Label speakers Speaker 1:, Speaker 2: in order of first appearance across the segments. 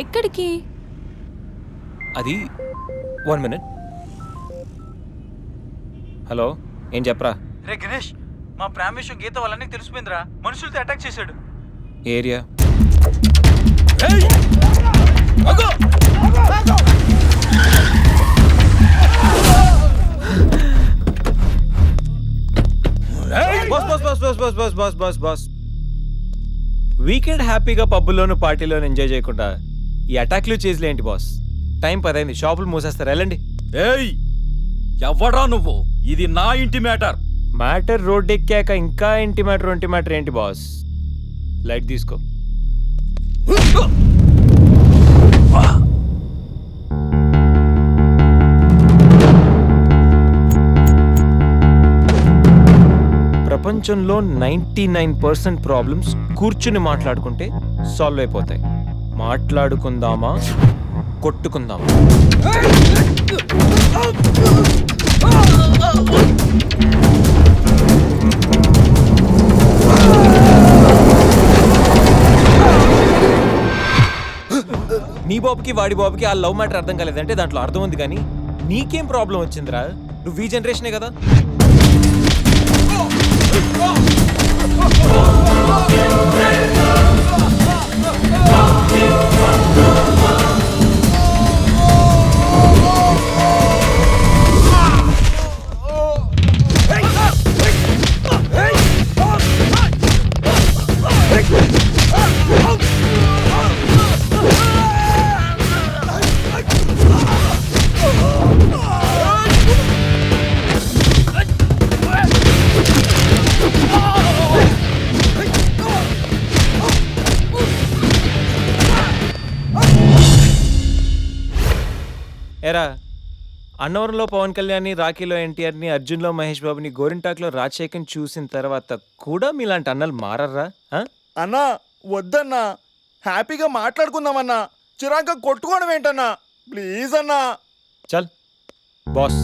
Speaker 1: ఎక్కడికి?
Speaker 2: అది 1 minute. Hello, ఏం చెప్పరా?
Speaker 3: రే గణేష్, మా ప్రేమ విషయం గీత వాళ్ళని తెలిసిపోయిందిరా. మనుషులతో అటాక్ చేశాడు.
Speaker 2: Area boss. వీకెండ్ హ్యాపీగా పబ్బుల్లోను పార్టీలోను ఎంజాయ్ చేయకుండా ఈ అటాక్లు చేసిలే ఏంటి బాస్? టైం 10 అయింది, షాపులు మూసేస్తారు, వెళ్ళండి.
Speaker 4: ఏయ్, ఎవడ్రా నువ్వు? ఇది నా ఇంటి మ్యాటర్.
Speaker 2: మ్యాటర్ రోడ్ ఎక్కాక ఇంకా ఇంటి మ్యాటర్ ఏంటి బాస్? లైట్ తీసుకో. ప్రపంచంలో 99% ప్రాబ్లమ్స్ కూర్చుని మాట్లాడుకుంటే సాల్వ్ అయిపోతాయి. మాట్లాడుకుందామా, కొట్టుకుందామా? నీ బాబుకి వాడి బాబుకి ఆ లవ్ మ్యాటర్ అర్థం కాలేదంటే దాంట్లో అర్థం ఉంది, కానీ నీకేం ప్రాబ్లం వచ్చిందిరా? నువ్వు ఈ జనరేషనే కదా. ఎరా, అన్నవరంలో పవన్ కళ్యాణ్ని, రాఖీలో ఎన్టీఆర్ని, అర్జున్లో మహేష్ బాబుని, గోరింటాక్లో రాజశేఖర్ని చూసిన తర్వాత కూడా మీలాంటి అన్నలు మారర్రా?
Speaker 5: అన్నా వద్దన్నా, హ్యాపీగా మాట్లాడుకుందామన్నా. చిరాక కొట్టుకోవడం ఏంటన్నా? ప్లీజ్ అన్నా.
Speaker 2: చల్ బాస్,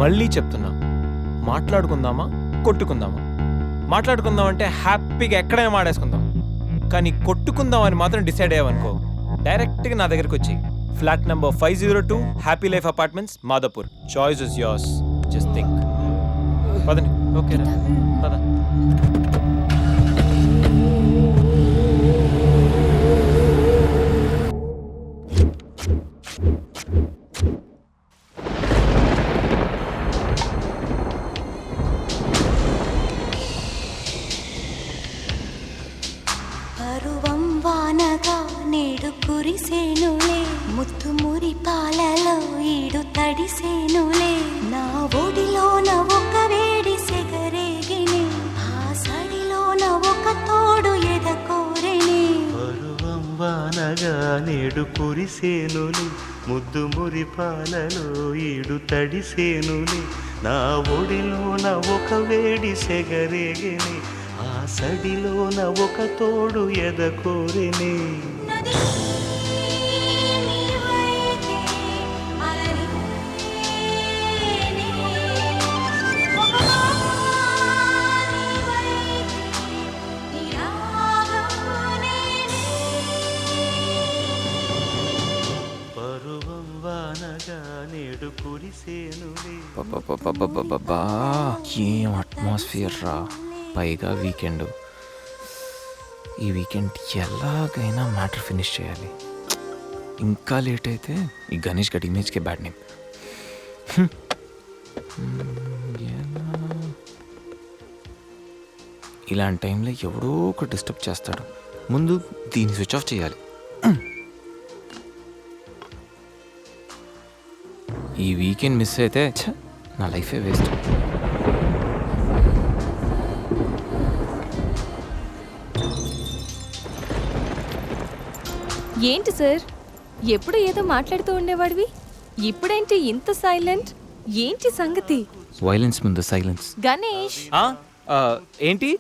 Speaker 2: మళ్ళీ చెప్తున్నా, మాట్లాడుకుందామా, కొట్టుకుందామా? మాట్లాడుకుందాం అంటే హ్యాపీగా ఎక్కడైనా మాడేసుకుందాం, కానీ కొట్టుకుందాం అని మాత్రం డిసైడ్ అయ్యావనుకో, డైరెక్ట్గా నా దగ్గరికి వచ్చి flat number 502 happy life apartments, Madhapur. Choice is yours, just think. పదండి. ఓకే పద.
Speaker 6: పరువం వానగా నేడు కురిసేనులే, ముత్తు మురి పాలలో ఈడు తడిసేనులే. నా ఒడిలోన ఒక వేడి సెగరేగిని, ఆ సడిలోన ఒక తోడు ఎదకోరెని.
Speaker 7: పరువం వానగా నేడు కురిసేనులే, ముద్దు మురి పాలలో ఈడు తడిసేనులే. నా ఒడిలోన ఒక వేడి సెగరేగిని, ఆ సడిలోన ఒక తోడు ఎదకోరెని. పరువం వానగా నేడు కురిసేనులే.
Speaker 2: ఏం అట్మాస్ఫియర్ రా, పైగా వీకెండ్. ఈ వీకెండ్ ఎలాగైనా మ్యాటర్ ఫినిష్ చేయాలి. ఇంకా లేట్ అయితే ఈ గణేష్ గడ్ ఇమేజ్కే బ్యాడ్ నేమ్. ఇలాంటి టైంలో ఎవడో ఒక డిస్టర్బ్ చేస్తాడు. ముందు దీన్ని స్విచ్ ఆఫ్ చేయాలి. ఈ వీకెండ్ మిస్ అయితే నా లైఫే వేస్ట్.
Speaker 1: ఏంటి సార్, ఎప్పుడు ఏదో మాట్లాడుతూ ఉండేవాడివి, ఇప్పుడేంటి ఇంత సైలెంట్? ఏంటి సంగతి?
Speaker 2: వైలెన్స్ ముందు సైలెన్స్.
Speaker 1: గణేష్,
Speaker 2: ఏంటి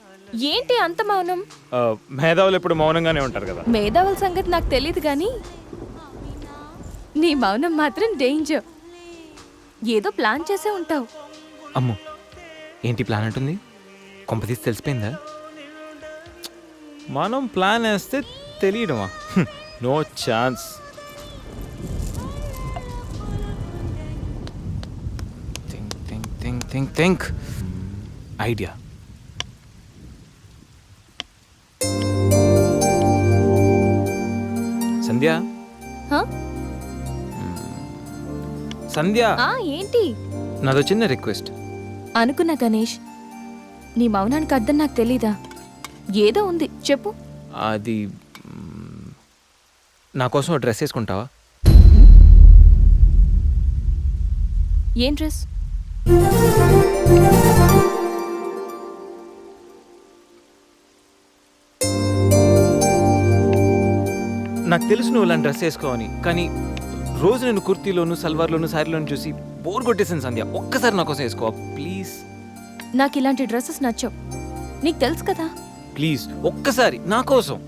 Speaker 1: ఏంటి అంత మౌనం?
Speaker 2: మేధావులు ఎప్పుడు మౌనంగానే ఉంటారు కదా.
Speaker 1: మేధావుల సంగతి నాకు తెలియదు కానీ నీ మౌనం మాత్రం డేంజర్. ఏదో ప్లాన్ చేసే ఉంటావు.
Speaker 2: అమ్మో, ఏంటి ప్లాన్ అంటుంది? కొంపతీసి తెలిసిపోయిందా? మనం ప్లాన్ వేస్తే తెలియడమా? No chance. Think idea. Sandhya,
Speaker 1: హా?
Speaker 2: సంధ్య,
Speaker 1: ఏంటి
Speaker 2: నాదో చిన్న రిక్వెస్ట్.
Speaker 1: అనుకున్నా గణేష్, నీ మౌనానికి అర్థం నాకు తెలీదా? ఏదో ఉంది, చెప్పు.
Speaker 2: అది నా కోసం ఓ డ్రెస్ వేసుకుంటావా?
Speaker 1: ఏం డ్రెస్?
Speaker 2: నాకు తెలుసు నువ్వు ఇలాంటి డ్రెస్ వేసుకోవని, కానీ రోజు నేను కుర్తీలోను సల్వార్లోను శారీలోను చూసి బోర్ కొట్టేసాను సంధ్య. ఒక్కసారి నా కోసం వేసుకోవా ప్లీజ్?
Speaker 1: నాకు ఇలాంటి డ్రెస్సెస్ నచ్చవు, నీకు తెలుసు కదా.
Speaker 2: ప్లీజ్ ఒక్కసారి నా కోసం.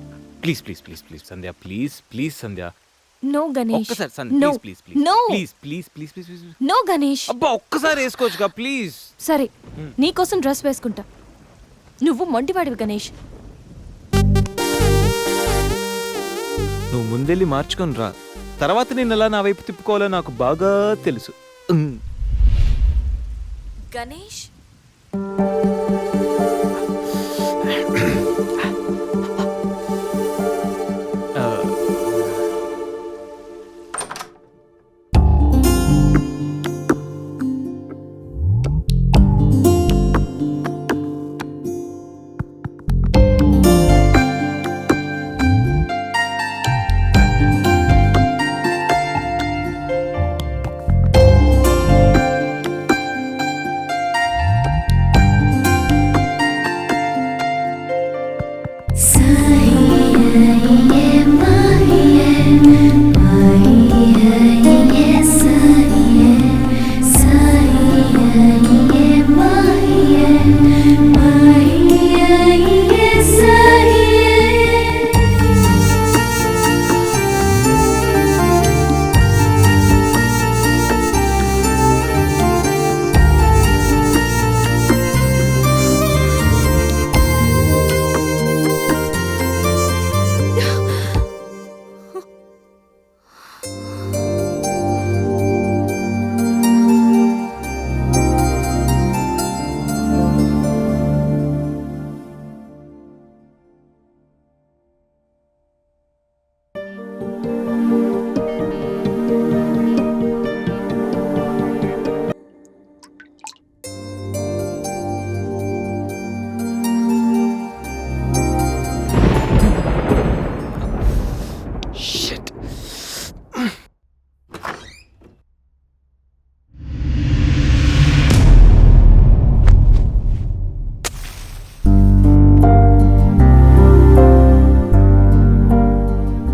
Speaker 2: Please please please please Sandhya, please please Sandhya,
Speaker 1: no Ganesh,
Speaker 2: ఒక్కసారి Sandhya,
Speaker 1: no,
Speaker 2: please please please
Speaker 1: no,
Speaker 2: please please please please please.
Speaker 1: No Ganesh.
Speaker 2: అబ్బా ఒక్కసారి వేసుకోవచ్చుగా ప్లీజ్.
Speaker 1: సరే, నీకోసం డ్రెస్ వేసుకుంటా. నువ్వు మొండివాడివి గణేష్.
Speaker 2: నువ్వు ముందెళ్ళి మార్చుకొని రా, తర్వాత నేను ఎలా నా వైపు తిప్పుకోవాలో నాకు బాగా తెలుసు.
Speaker 1: Ganesh,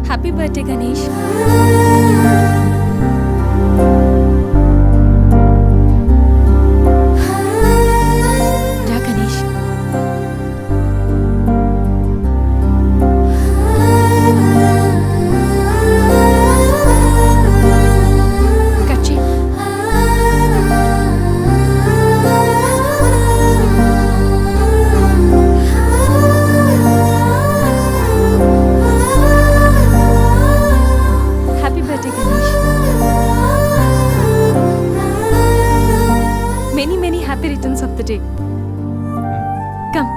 Speaker 1: happy birthday Ganesh. రా గణేష్. కట్ చేయి. Happy birthday Ganesh. Many many happy returns of the day. Come.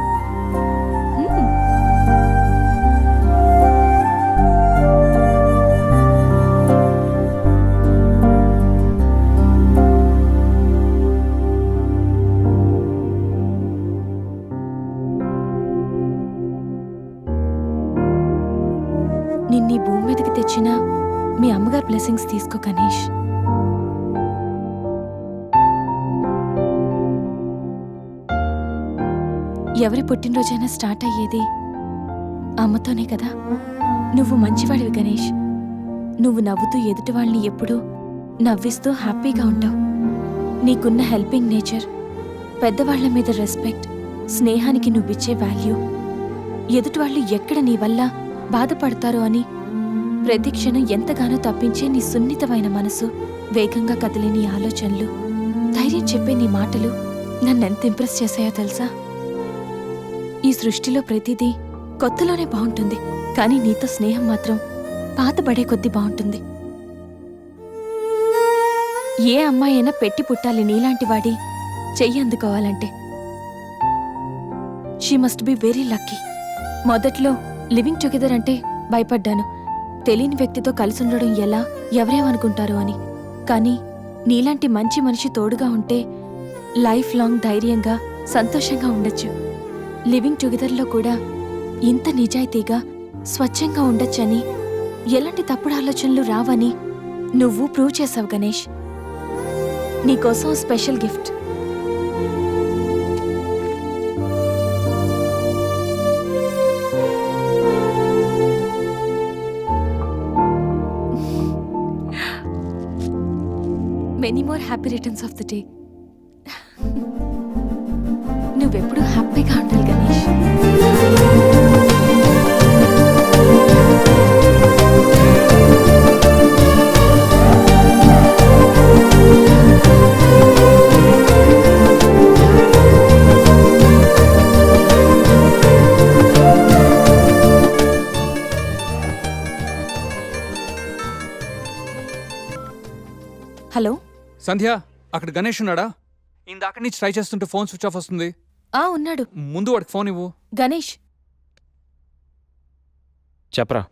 Speaker 1: నిన్నీ భూమి మీదకి తెచ్చిన మీ అమ్మగారు బ్లెస్సింగ్స్ తీసుకో గణేష్. ఎవరి పుట్టినరోజైనా స్టార్ట్ అయ్యేది అమ్మతోనే కదా. నువ్వు మంచివాడివి గణేష్. నువ్వు నవ్వుతూ ఎదుటి వాళ్ళని ఎప్పుడూ నవ్విస్తూ హ్యాపీగా ఉంటావు. నీకున్న హెల్పింగ్ నేచర్, పెద్దవాళ్ల మీద రెస్పెక్ట్, స్నేహానికి నువ్విచ్చే వాల్యూ, ఎదుటి వాళ్ళు ఎక్కడ నీ వల్ల బాధపడతారో అని ప్రతి క్షణం ఎంతగానో తప్పించే నీ సున్నితమైన మనసు, వేగంగా కదిలే నీ ఆలోచనలు, ధైర్యం చెప్పే నీ మాటలు నన్నెంత ఇంప్రెస్ చేశాయో తెలుసా? ఈ సృష్టిలో ప్రతిదీ కొత్తలోనే బాగుంటుంది, కానీ నీతో స్నేహం మాత్రం పాతబడే కొద్దీ బాగుంటుంది. ఏ అమ్మాయి అయినా పెట్టి పుట్టాలి నీలాంటి వాడి చెయ్యి అందుకోవాలంటే. She must be very lucky. మొదట్లో లివింగ్ టుగెదర్ అంటే భయపడ్డాను. తెలియని వ్యక్తితో కలిసి ఉండడం ఎలా, ఎవరేమనుకుంటారో అని. కానీ నీలాంటి మంచి మనిషి తోడుగా ఉంటే లైఫ్ లాంగ్ ధైర్యంగా సంతోషంగా ఉండొచ్చు. లివింగ్ టుగెదర్లో కూడా ఇంత నిజాయితీగా స్వచ్ఛంగా ఉండొచ్చని, ఎలాంటి తప్పుడు ఆలోచనలు రావని నువ్వు ప్రూవ్ చేసావు గణేష్. నీకోసం special gift. Many more happy returns of the day. నువ్వెప్పుడు హ్యాపీగా ఉండాలి గణేష్. హలో.
Speaker 8: సంధ్య, అక్కడ గణేష్ ఉన్నాడా? ఇందాక నుంచి ట్రై చేస్తుంటే ఫోన్ స్విచ్ ఆఫ్ వస్తుంది.
Speaker 1: ఉన్నాడు.
Speaker 8: ముందు వాడికి ఫోన్ ఇవ్వు.
Speaker 1: గణేష్
Speaker 2: చెప్పరా.